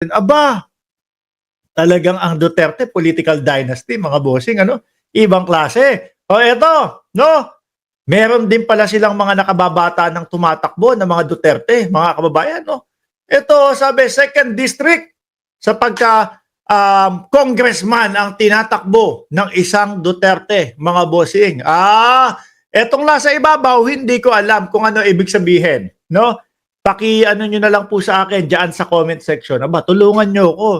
Aba, talagang ang Duterte political dynasty, mga bossing, ano? Ibang klase. O eto, no? Meron din pala silang mga nakababata ng tumatakbo ng mga Duterte, mga kababayan, no? Ito, sabi, second district sa pagka congressman ang tinatakbo ng isang Duterte, mga bossing. Etong nasa ibabaw, hindi ko alam kung ano ibig sabihin, no? Paki-ano nyo na lang po sa akin diyan sa comment section. Aba, tulungan nyo ako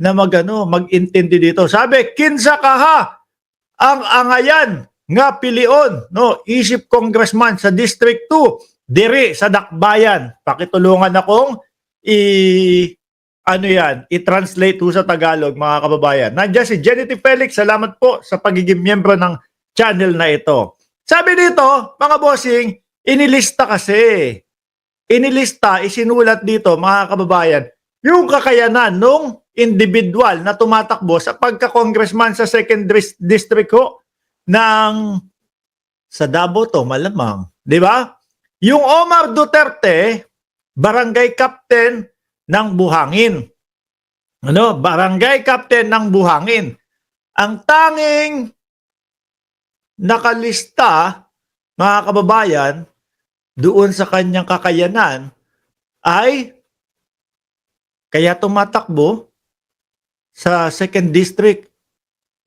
na mag-intindi dito. Sabi, kinsa kaha ang angayan nga pilion, no? Isip congressman sa District 2, diri sa Dakbayan. Pakitulungan akong i-translate po sa Tagalog, mga kababayan. Nandiyan si Jenny Felix, salamat po sa pagiging miyembro ng channel na ito. Sabi dito, mga bossing, inilista kasi. Isinulat dito, mga kababayan, yung kakayanan nung individual na tumatakbo sa pagka-congressman sa 2nd District ko ng sa Davao to, malamang. Di ba? Yung Omar Duterte, barangay captain ng Buhangin. Ano? Barangay captain ng Buhangin. Ang tanging nakalista, mga kababayan, doon sa kanyang kakayanan ay kaya tumatakbo sa 2nd District,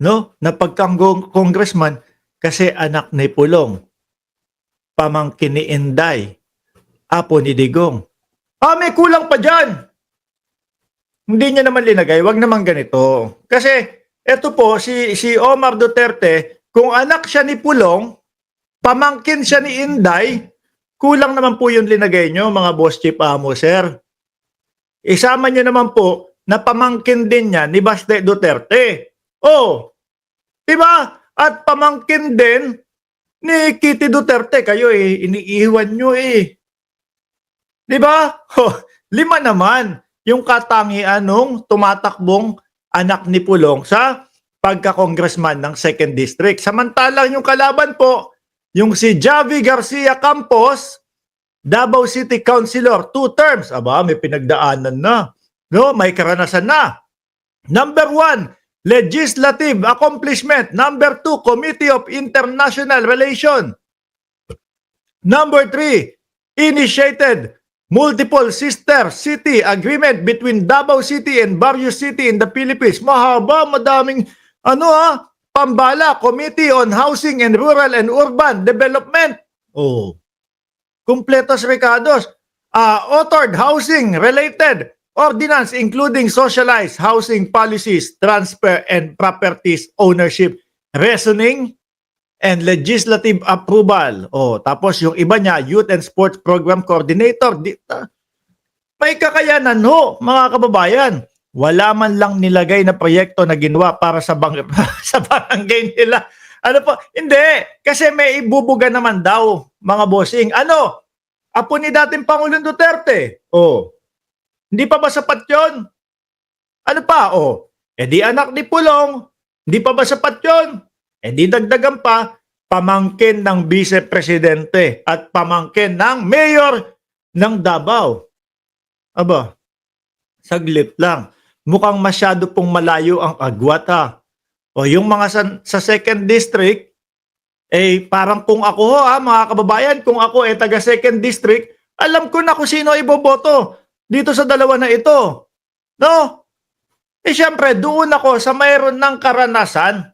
no, na pagka-congressman kasi anak ni Pulong, pamangkin ni Inday, apo ni Digong. May kulang pa dyan. Hindi niya naman linagay, wag naman ganito. Kasi eto po, si Omar Duterte, kung anak siya ni Pulong, pamangkin siya ni Inday, kulang naman po yung linagay nyo, mga boss chief amo, sir. Isama nyo naman po na pamangkin din niya ni Baste Duterte. Diba? At pamangkin din ni Kitty Duterte. Kayo iniiwan nyo Diba? 5 naman yung katangian nung tumatakbong anak ni Pulong sa pagka-congressman ng 2nd District. Samantalang yung kalaban po, yung si Javi Garcia Campos, Davao City Councilor, 2 terms. Aba, may pinagdaanan na. No, may karanasan na. Number 1, legislative accomplishment. Number 2, Committee of International Relations. Number 3, initiated multiple sister city agreement between Davao City and various city in the Philippines. Mahaba, madaming pambala, Committee on Housing and Rural and Urban Development. Completos recados. Authored housing-related ordinance including socialized housing policies, transfer and properties ownership, reasoning, and legislative approval. Tapos yung iba niya, Youth and Sports Program Coordinator. May kakayanan mga kababayan. Wala man lang nilagay na proyekto na ginawa para sa sa barangay nila. Ano po? Hindi. Kasi may ibubuga naman daw, mga bossing. Apo ni dating Pangulong Duterte. Hindi pa ba sapat yun? Ano pa? Di anak ni Pulong. Hindi pa ba sapat yun? Di dagdagan pa, pamangkin ng Vice Presidente at pamangkin ng Mayor ng Davao. Aba, saglit lang. Mukhang masyado pong malayo ang agwat yung mga sa 2nd District, parang kung ako mga kababayan, kung ako taga 2nd District, alam ko na kung sino iboboto dito sa dalawa na ito. No? Siyempre, doon ako sa mayroon ng karanasan,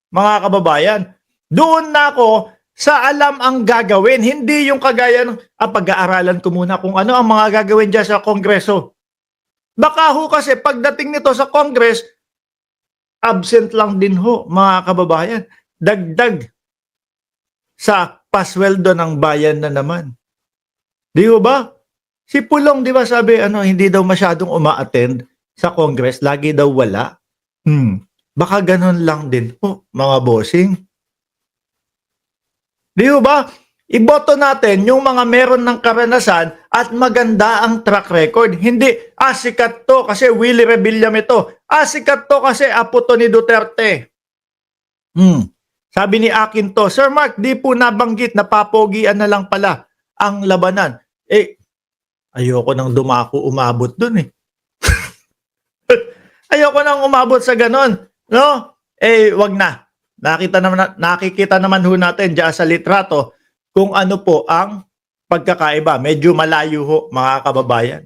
mga kababayan. Doon na ako sa alam ang gagawin. Hindi yung kagaya ng pag-aaralan ko muna kung ano ang mga gagawin dyan sa Kongreso. Baka kasi pagdating nito sa Congress, absent lang din mga kababayan. Dagdag sa pasweldo ng bayan na naman. Di ba? Si Pulong, di ba sabi, hindi daw masyadong uma-attend sa Congress, lagi daw wala. Baka ganun lang din mga bossing. Di ba? Iboto natin yung mga meron ng karanasan at maganda ang track record. Hindi, sikat to kasi Willie Rebillame ito. Sikat to kasi apo to ni Duterte. Sabi ni Akin to, Sir Mark, di po nabanggit na papogian na lang pala ang labanan. Ayoko nang dumako umabot dun Ayoko nang umabot sa ganon, no? Wag na. Nakikita naman ho natin diyan sa litrato kung ano po ang pagkakaiba. Medyo malayo ho, mga kababayan.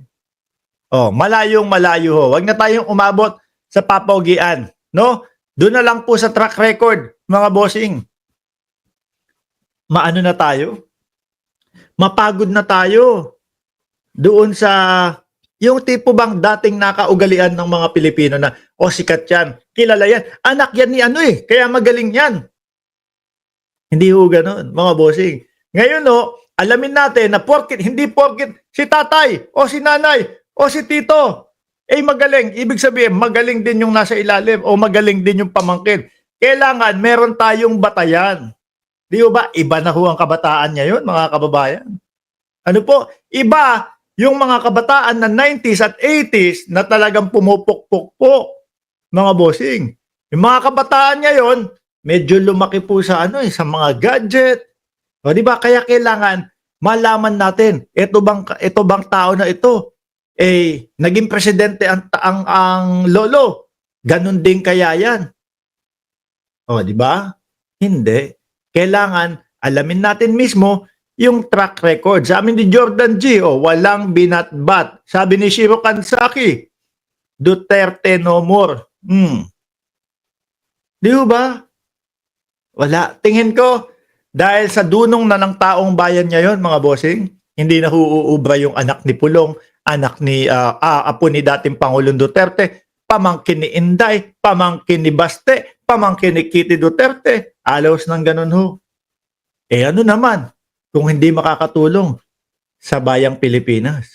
Malayong malayo ho. Wag na tayong umabot sa papaugian, no? Doon na lang po sa track record, mga bossing. Maano na tayo? Mapagod na tayo doon sa yung tipo bang dating nakaugalian ng mga Pilipino na, sikat yan, kilala yan, anak yan ni ano kaya magaling yan. Hindi ho ganun, mga bossing. Ngayon alamin natin na hindi porkit si tatay o si nanay o si tito magaling. Ibig sabihin, magaling din yung nasa ilalim o magaling din yung pamangkin. Kailangan meron tayong batayan. Di ba? Iba na ho ang kabataan ngayon, mga kababayan. Ano po? Iba yung mga kabataan na 90s at 80s na talagang pumupukpok po, mga bossing. Yung mga kabataan ngayon, medyo lumaki po sa sa mga gadget. O di ba? Kaya kailangan malaman natin, ito bang tao na ito naging presidente ang lolo. Ganun din kaya yan. O di ba? Hindi. Kailangan alamin natin mismo yung track record. Sa amin ni Jordan G, walang binatbat. Sabi ni Shiro Kansaki, Duterte no more. Di ba? Wala. Tingin ko, dahil sa dunong na ng taong bayan ngayon, mga bossing, hindi na huubra yung anak ni Pulong, anak ni apo ni dating Pangulong Duterte, pamangkin ni Inday, pamangkin ni Baste, pamangkin ni Kitty Duterte. Alos ng ganun ho. Ano naman kung hindi makakatulong sa bayang Pilipinas?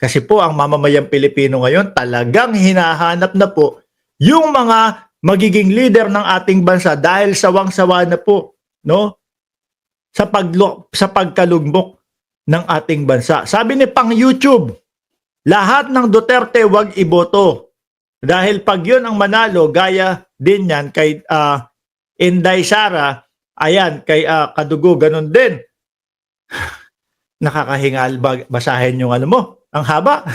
Kasi po ang mamamayang Pilipino ngayon talagang hinahanap na po yung mga magiging leader ng ating bansa dahil sawang-sawa na po, no? Sa pagkalugbok ng ating bansa. Sabi ni pang YouTube, lahat ng Duterte wag iboto. Dahil pag yun ang manalo, gaya din yan kay Inday Sara, ayan, kay Kadugo, ganun din. Nakakahingal basahin yung mo, ang haba.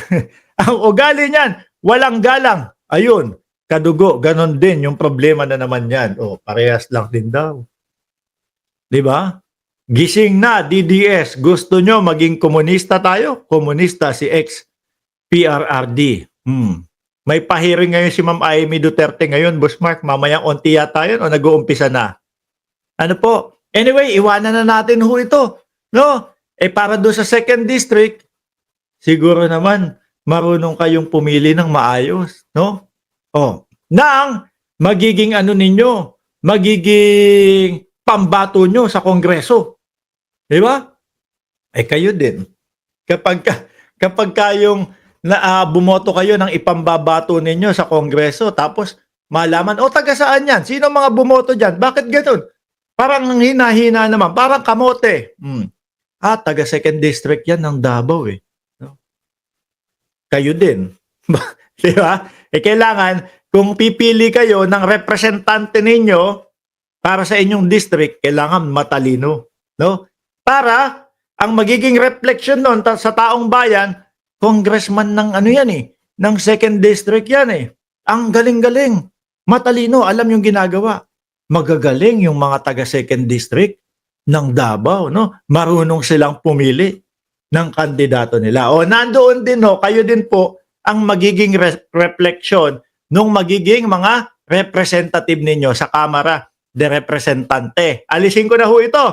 Ang ugali niyan, walang galang. Ayun, Kadugo, ganun din yung problema na naman yan. Parehas lang din daw. Di ba? Gising na, DDS. Gusto nyo maging komunista tayo? Komunista si ex-PRRD. May pahiring ngayon si Ma'am Amy Duterte ngayon, Boss Mark. Mamayang onti yata yun o nag-uumpisa na? Ano po? Anyway, iwanan na natin ho ito. No? Para doon sa 2nd District, siguro naman marunong kayong pumili ng maayos. No? Nang magiging magiging pambato nyo sa Kongreso. Di ba? Kayo din. Kapag kayong bumoto kayo ng ipambabato ninyo sa Kongreso, tapos malaman, taga saan yan? Sino mga bumoto dyan? Bakit gano'n? Parang hina-hina naman. Parang kamote. Taga 2nd District yan ng Davao No? Kayo din. Di ba? Kailangan, kung pipili kayo ng representante ninyo para sa inyong district, kailangan matalino. No? Para ang magiging reflection nun sa taong bayan, congressman ng ng 2nd District yan Ang galing-galing. Matalino, alam yung ginagawa. Magagaling yung mga taga 2nd District ng Davao, no? Marunong silang pumili ng kandidato nila. Nandoon din kayo din po ang magiging reflection nung magiging mga representative ninyo sa Kamara de Representante. Alisin ko na ho ito.